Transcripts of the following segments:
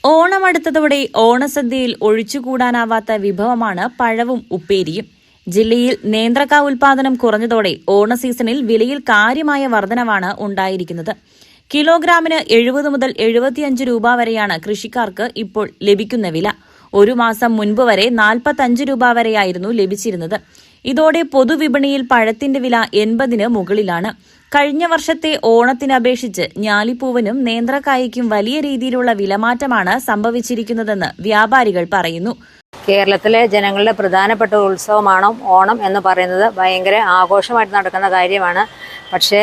ഓണമടുത്തതോടെ ഓണസദ്യയിൽ ഒഴിച്ചുകൂടാനാവാത്ത വിഭവമാണ് പഴവും ഉപ്പേരിയും. ജില്ലയിൽ നേന്ത്രക്ക ഉൽപാദനം കുറഞ്ഞതോടെ ഓണ സീസണിൽ വിലയിൽ കാര്യമായ വർധനവാണ് ഉണ്ടായിരിക്കുന്നത്. കിലോഗ്രാമിന് 70 മുതൽ 75 രൂപ വരെയാണ് കൃഷിക്കാർക്ക് ഇപ്പോൾ ലഭിക്കുന്ന വില. ഒരു മാസം മുൻപ് വരെ 45 രൂപ വരെയായിരുന്നു ലഭിച്ചിരുന്നത്. ഇതോടെ പൊതുവിപണിയിൽ പഴത്തിന്റെ വില 80-ന് മുകളിലാണ്. കഴിഞ്ഞ വർഷത്തെ ഓണത്തിന് അപേക്ഷിച്ച് ഞാലിപ്പൂവനും നേന്ത്രക്കായയ്ക്കും വലിയ രീതിയിലുള്ള വിലമാറ്റമാണ് സംഭവിച്ചിരിക്കുന്നതെന്ന് വ്യാപാരികൾ പറയുന്നു. കേരളത്തിലെ ജനങ്ങളുടെ പ്രധാനപ്പെട്ട ഉത്സവമാണ് ഓണം എന്ന് പറയുന്നത്. ഭയങ്കര ആഘോഷമായിട്ട് നടക്കുന്ന കാര്യമാണ്. പക്ഷേ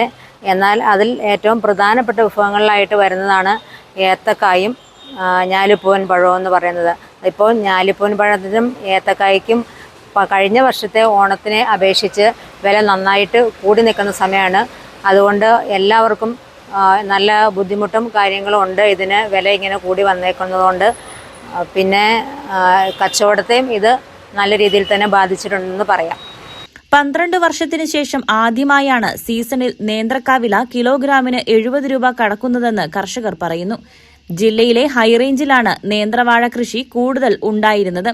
എന്നാൽ അതിൽ ഏറ്റവും പ്രധാനപ്പെട്ട വിഭവങ്ങളിലായിട്ട് വരുന്നതാണ് ഏത്തക്കായും ഞാലിപ്പൂവൻ പഴവും എന്ന് പറയുന്നത്. ഇപ്പോൾ ഞാലിപ്പൂവൻ പഴത്തിനും ഏത്തക്കായ്ക്കും കഴിഞ്ഞ വർഷത്തെ ഓണത്തിനെ അപേക്ഷിച്ച് വില നന്നായിട്ട് കൂടി നിൽക്കുന്ന സമയമാണ്. അതുകൊണ്ട് എല്ലാവർക്കും നല്ല ബുദ്ധിമുട്ടും കാര്യങ്ങളും ഉണ്ട്. ഇതിന് വില ഇങ്ങനെ കൂടി വന്നേക്കുന്നതുകൊണ്ട് പിന്നെ കച്ചവടത്തെയും ഇത് നല്ല രീതിയിൽ തന്നെ ബാധിച്ചിട്ടുണ്ടെന്ന് പറയാം. 12 വർഷത്തിന് ശേഷം ആദ്യമായാണ് സീസണിൽ നേന്ത്രക്ക വില കിലോഗ്രാമിന് 70 രൂപ കടക്കുന്നതെന്ന് കർഷകർ പറയുന്നു. ജില്ലയിലെ ഹൈറേഞ്ചിലാണ് നേന്ത്രവാഴ കൃഷി കൂടുതൽ ഉണ്ടായിരുന്നത്.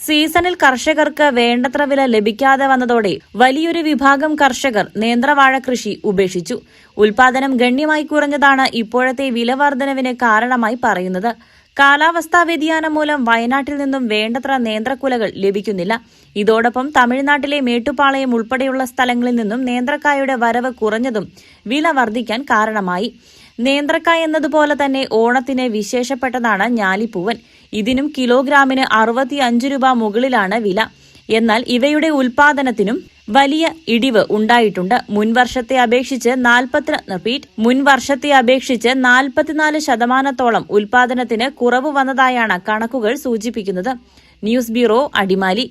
സീസണിൽ കർഷകർക്ക് വേണ്ടത്ര വില ലഭിക്കാതെ വന്നതോടെ വലിയൊരു വിഭാഗം കർഷകർ നേന്ത്രവാഴ കൃഷി ഉപേക്ഷിച്ചു. ഉൽപാദനം ഗണ്യമായി കുറഞ്ഞതാണ് ഇപ്പോഴത്തെ വില വർധനവിന് കാരണമായി പറയുന്നത്. കാലാവസ്ഥാ വ്യതിയാനം മൂലം വയനാട്ടിൽ നിന്നും വേണ്ടത്ര നേന്ത്രക്കുലകൾ ലഭിക്കുന്നില്ല. ഇതോടൊപ്പം തമിഴ്നാട്ടിലെ മേട്ടുപ്പാളയം ഉൾപ്പെടെയുള്ള സ്ഥലങ്ങളിൽ നിന്നും നേന്ത്രക്കായയുടെ വരവ് കുറഞ്ഞതും വില വർദ്ധിക്കാൻ കാരണമായി. നേന്ത്രക്കായ എന്നതുപോലെ തന്നെ ഓണത്തിന് വിശേഷപ്പെട്ടതാണ് ഞാലിപ്പൂവൻ. ഇതിനും കിലോഗ്രാമിന് 65 രൂപ മുകളിലാണ് വില. എന്നാൽ ഇവയുടെ ഉൽപാദനത്തിനും വലിയ ഇടിവ് ഉണ്ടായിട്ടുണ്ട്. മുൻവർഷത്തെ അപേക്ഷിച്ച് 44% ഉൽപാദനത്തിന് കുറവ് വന്നതായാണ് കണക്കുകൾ സൂചിപ്പിക്കുന്നത്. News bureau, Adimali.